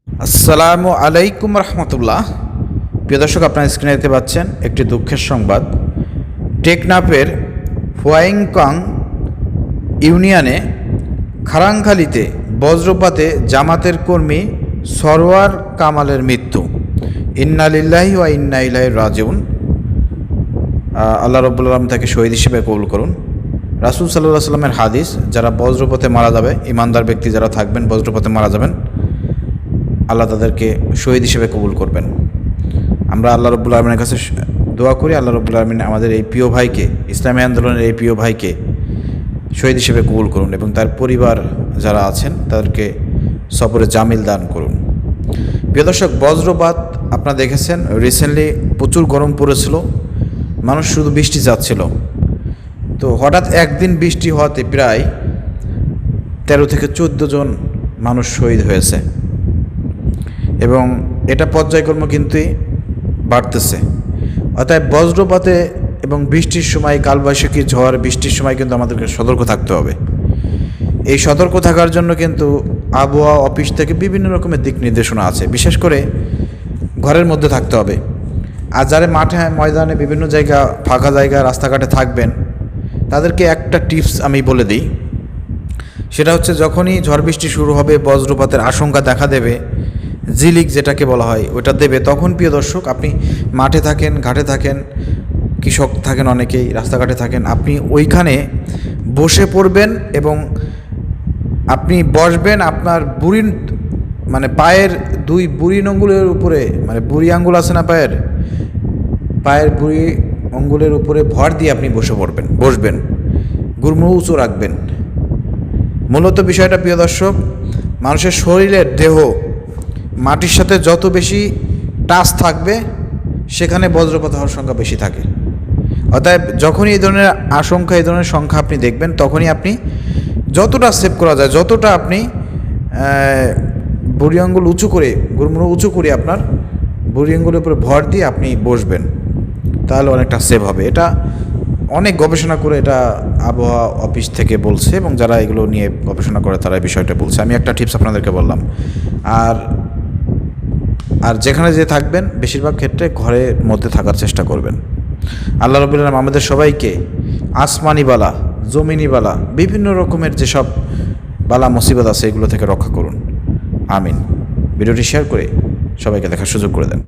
আসসালামু আলাইকুম রহমতুল্লাহ। প্রিয় দর্শক, আপনার স্ক্রিনে দেখতে পাচ্ছেন একটি দুঃখের সংবাদ। টেকনাফের ফুয়াইংকং ইউনিয়নে খারাংখালিতে বজ্রপাতে জামাতের কর্মী সরওয়ার কামালের মৃত্যু। ইন্না লিল্লাহি ওয়া ইন্না ইলাইহি রাজিউন। আল্লাহ রাব্বুল আলামিন তাকে শহীদ হিসেবে কবুল করুন। রাসূল সাল্লাল্লাহু আলাইহি ওয়াসাল্লামের হাদিস, যারা বজ্রপাতে মারা যাবে, ইমানদার ব্যক্তি যারা থাকবেন বজ্রপাতে মারা যাবেন, আল্লাহ তাদেরকে শহীদ হিসেবে কবুল করবেন। আমরা আল্লাহ রাব্বুল আলামিনের কাছে দোয়া করি, আল্লাহ রাব্বুল আলামিন আমাদের এই প্রিয় ভাইকে, ইসলামী আন্দোলনের এই প্রিয় ভাইকে শহীদ হিসেবে কবুল করুন এবং তার পরিবার যারা আছেন তাদেরকে সবরে জামিল দান করুন। প্রিয় দর্শক, বজ্রপাত আপনারা দেখেছেন, রিসেন্টলি প্রচুর গরম পড়েছিল, মানুষ শুধু বৃষ্টি চাচ্ছিল। তো হঠাৎ একদিন বৃষ্টি হওয়াতে প্রায় 13 থেকে 14 জন মানুষ শহীদ হয়েছে এবং এটা পর্যায়ক্রমে কিন্তু বাড়তেছে। অর্থাৎ বজ্রপাতে এবং বৃষ্টির সময়, কালবৈশাখী ঝড় বৃষ্টির সময় কিন্তু আমাদেরকে সতর্ক থাকতে হবে। এই সতর্ক থাকার জন্য কিন্তু আবহাওয়া অফিস থেকে বিভিন্ন রকমের দিক নির্দেশনা আছে। বিশেষ করে ঘরের মধ্যে থাকতে হবে। আর যারা মাঠে ময়দানে বিভিন্ন জায়গা, ফাঁকা জায়গা, রাস্তাঘাটে থাকবেন, তাদেরকে একটা টিপস আমি বলে দিই। সেটা হচ্ছে, যখনই ঝড় বৃষ্টি শুরু হবে, বজ্রপাতের আশঙ্কা দেখা দেবে, জিলিক যেটাকে বলা হয় ওটা দেবে, তখন প্রিয় দর্শক, আপনি মাঠে থাকেন, ঘাটে থাকেন, কৃষক থাকেন, অনেকেই রাস্তাঘাটে থাকেন, আপনি ওইখানে বসে পড়বেন এবং আপনি বসবেন আপনার বুড়ি, মানে পায়ের 2 বুড়ি আঙ্গুলের উপরে, মানে বুড়ি আঙ্গুল আছে না পায়ের বুড়ি আঙ্গুলের উপরে ভর দিয়ে আপনি বসবেন, গুরমুড় উঁচু রাখবেন। মূলত বিষয়টা প্রিয় দর্শক, মানুষের শরীরের দেহ মাটির সাথে যত বেশি টাচ থাকবে, সেখানে বজ্রপাত হওয়ার সংখ্যা বেশি থাকে। অতএব যখনই এই ধরনের আশঙ্কা, এই ধরনের সংখ্যা আপনি দেখবেন, তখনই আপনি যতটা সেভ করা যায়, যতটা আপনি বুড়ি আঙ্গুল উঁচু করে, গুরমুড় উঁচু করে আপনার বুড়ি আঙ্গুলের উপরে ভর দিয়ে আপনি বসবেন, তাহলে অনেকটা সেভ হবে। এটা অনেক গবেষণা করে এটা আবহাওয়া অফিস থেকে বলছে এবং যারা এগুলো নিয়ে গবেষণা করে তারা এই বিষয়টা বলছে। আমি একটা টিপস আপনাদেরকে বললাম। আর যেখানে যে থাকবেন, বেশিরভাগ ক্ষেত্রে ঘরের মধ্যে থাকার চেষ্টা করবেন। আল্লাহ রাব্বুল আলামিন আমাদের সবাইকে আসমানি বালা, জমিনি বালা, বিভিন্ন রকমের যেসব বালা মুসিবত আছে এগুলো থেকে রক্ষা করুন। আমিন। ভিডিওটি শেয়ার করে সবাইকে দেখার সুযোগ করে দেন।